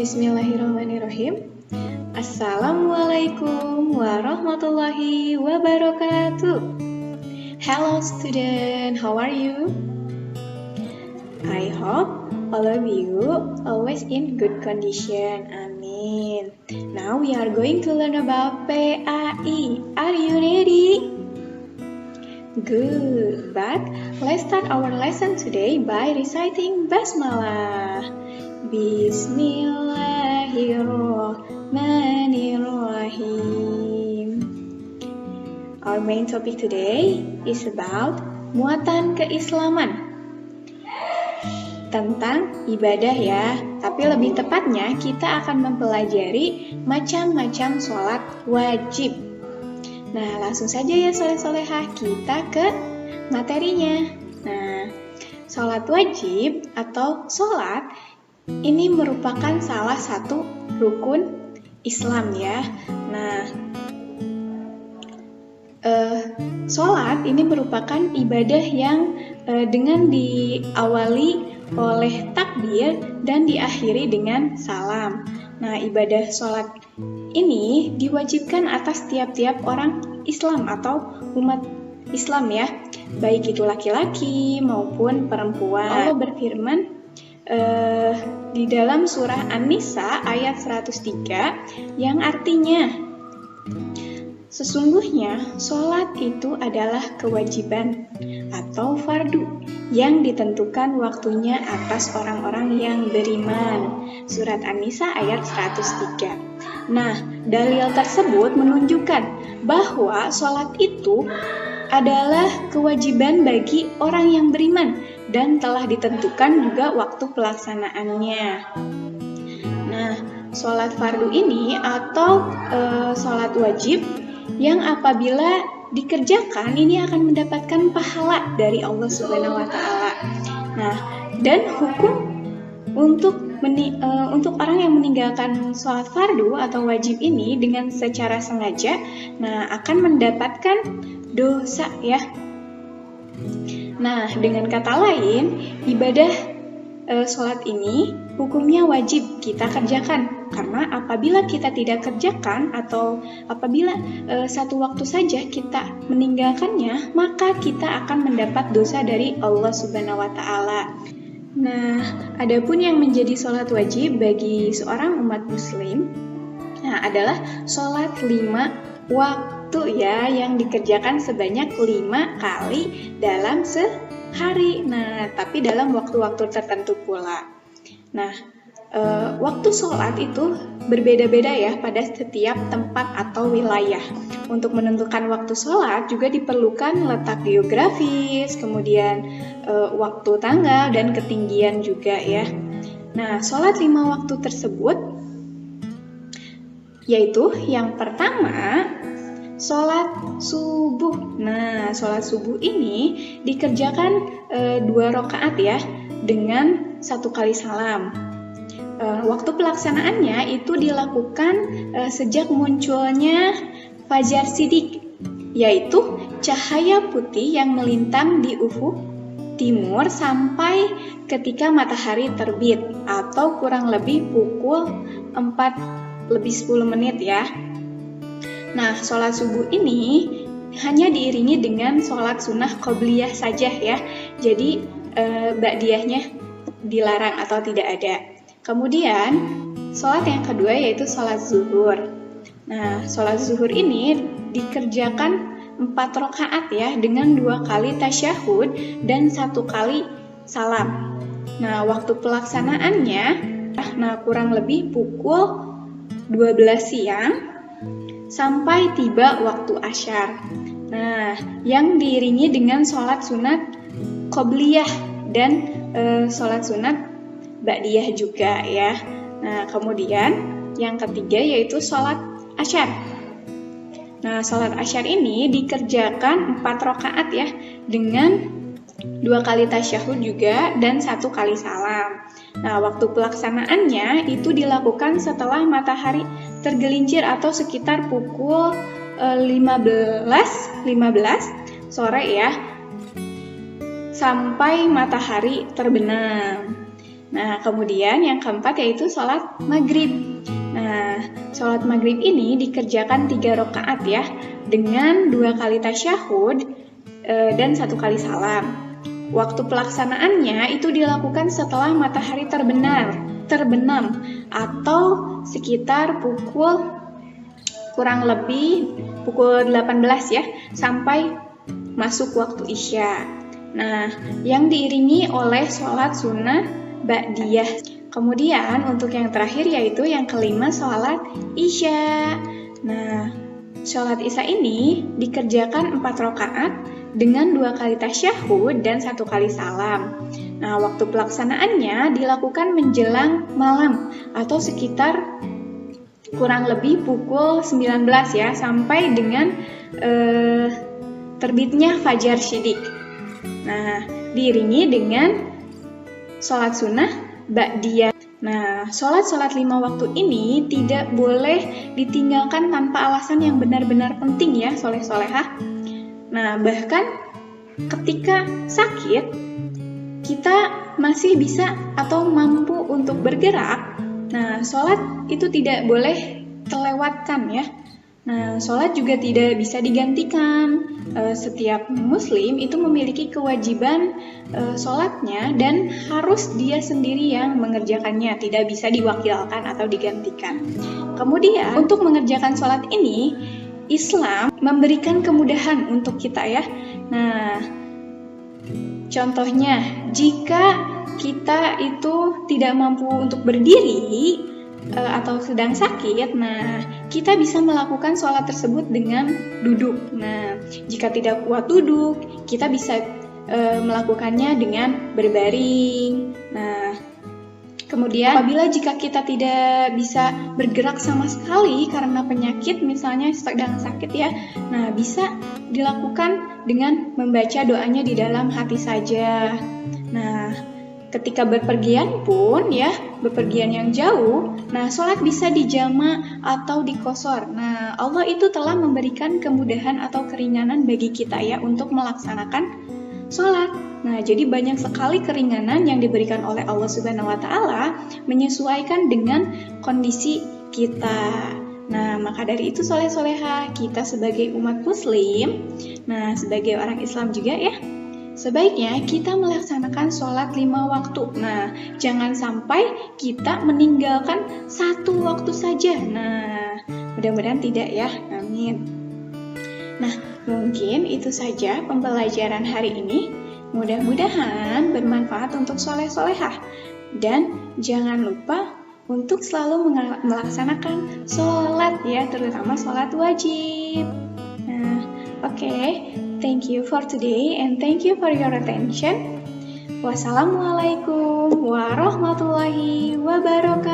Bismillahirrahmanirrahim. Assalamualaikum warahmatullahi wabarakatuh. Hello student, how are you? I hope all of you always in good condition. Amin. Now we are going to learn about PAI. Are you ready? Good, but let's start our lesson today by reciting Basmalah. Bismillahirrahmanirrahim. Our main topic today is about muatan keislaman. Tentang ibadah ya, tapi lebih tepatnya kita akan mempelajari macam-macam sholat wajib. Nah, langsung saja ya soleh-solehah, kita ke materinya. Nah, sholat wajib atau sholat ini merupakan salah satu rukun Islam ya. Nah, sholat ini merupakan ibadah yang dengan diawali oleh takbir dan diakhiri dengan salam. Nah, ibadah sholat ini diwajibkan atas tiap-tiap orang Islam atau umat Islam ya, baik itu laki-laki maupun perempuan. Allah berfirman di dalam surah An-Nisa ayat 103 yang artinya, sesungguhnya sholat itu adalah kewajiban atau fardu yang ditentukan waktunya atas orang-orang yang beriman. Surat An-Nisa ayat 103. Nah, dalil tersebut menunjukkan bahwa sholat itu adalah kewajiban bagi orang yang beriman dan telah ditentukan juga waktu pelaksanaannya. Nah, sholat fardu ini atau sholat wajib yang apabila dikerjakan ini akan mendapatkan pahala dari Allah Subhanahu wa Ta'ala. Nah, dan hukum untuk orang yang meninggalkan sholat fardu atau wajib ini dengan secara sengaja, nah akan mendapatkan dosa ya. Nah, dengan kata lain, ibadah sholat ini hukumnya wajib kita kerjakan, karena apabila kita tidak kerjakan atau apabila satu waktu saja kita meninggalkannya, maka kita akan mendapat dosa dari Allah Subhanahu wa Ta'ala. Nah, adapun yang menjadi sholat wajib bagi seorang umat muslim, nah adalah sholat 5 waktu ya, yang dikerjakan sebanyak 5 kali dalam sehari. Nah, tapi dalam waktu-waktu tertentu pula. Nah, waktu sholat itu berbeda-beda ya pada setiap tempat atau wilayah. Untuk menentukan waktu sholat juga diperlukan letak geografis, kemudian waktu tanggal dan ketinggian juga ya. Nah, sholat 5 waktu tersebut yaitu yang pertama sholat subuh. Nah, sholat subuh ini dikerjakan 2 rakaat ya dengan 1 kali salam. Waktu pelaksanaannya itu dilakukan sejak munculnya fajar sidik, yaitu cahaya putih yang melintang di ufuk timur sampai ketika matahari terbit atau kurang lebih pukul 4:10 ya. Nah, sholat subuh ini hanya diiringi dengan sholat sunnah qobliyah saja ya. Jadi ba'diyahnya dilarang atau tidak ada. Kemudian sholat yang kedua yaitu sholat zuhur. Nah, sholat zuhur ini dikerjakan 4 rakaat ya dengan 2 kali tasyahud dan 1 kali salam. Nah, waktu pelaksanaannya kurang lebih pukul 12 siang sampai tiba waktu asyar. Nah, yang diiringi dengan sholat sunat qobliyah dan sholat sunat ba'diyah juga ya. Nah, kemudian yang ketiga yaitu sholat asyar. Nah, sholat asyar ini dikerjakan 4 rakaat ya dengan 2 kali tasyahud juga dan 1 kali salam. Nah, waktu pelaksanaannya itu dilakukan setelah matahari tergelincir atau sekitar pukul 15 sore ya, sampai matahari terbenam. Nah, kemudian yang keempat yaitu sholat maghrib. Nah, sholat maghrib ini dikerjakan 3 rakaat ya, dengan 2 kali tasyahud dan 1 kali salam. Waktu pelaksanaannya itu dilakukan setelah matahari terbenam atau sekitar kurang lebih pukul 18 ya, sampai masuk waktu Isya. Nah, yang diiringi oleh sholat sunnah ba'diyah. Kemudian untuk yang terakhir yaitu yang kelima sholat Isya. Nah, sholat Isya ini dikerjakan 4 rakaat dengan 2 kali tasyahud dan 1 kali salam. Nah, waktu pelaksanaannya dilakukan menjelang malam atau sekitar kurang lebih pukul 19 ya, sampai dengan terbitnya fajar syidik. Nah, diiringi dengan sholat sunnah ba'diyah. Nah, sholat 5 waktu ini tidak boleh ditinggalkan tanpa alasan yang benar-benar penting ya, soleh-solehah. Nah, bahkan ketika sakit, kita masih bisa atau mampu untuk bergerak. Nah, sholat itu tidak boleh terlewatkan ya. Nah, sholat juga tidak bisa digantikan. Setiap muslim itu memiliki kewajiban sholatnya dan harus dia sendiri yang mengerjakannya, tidak bisa diwakilkan atau digantikan. Kemudian untuk mengerjakan sholat ini, Islam memberikan kemudahan untuk kita ya. Nah, contohnya jika kita itu tidak mampu untuk berdiri atau sedang sakit, nah kita bisa melakukan sholat tersebut dengan duduk. Nah, jika tidak kuat duduk, kita bisa melakukannya dengan berbaring. Nah, kemudian apabila jika kita tidak bisa bergerak sama sekali karena penyakit, misalnya sedang sakit ya, nah bisa dilakukan dengan membaca doanya di dalam hati saja. Nah, ketika berpergian pun ya, bepergian yang jauh, nah sholat bisa dijama atau dikosor. Nah, Allah itu telah memberikan kemudahan atau keringanan bagi kita ya untuk melaksanakan sholat. Nah, jadi banyak sekali keringanan yang diberikan oleh Allah Subhanahu wa Ta'ala menyesuaikan dengan kondisi kita. Nah, maka dari itu soleh-soleha kita sebagai umat muslim, nah sebagai orang Islam juga ya, sebaiknya kita melaksanakan sholat 5 waktu. Nah, jangan sampai kita meninggalkan 1 waktu saja. Nah, mudah-mudahan tidak ya. Amin. Nah, mungkin itu saja pembelajaran hari ini. Mudah-mudahan bermanfaat untuk soleh-solehah. Dan jangan lupa untuk selalu melaksanakan sholat ya, terutama sholat wajib. Nah, oke. Thank you for today and thank you for your attention. Wassalamualaikum warahmatullahi wabarakatuh.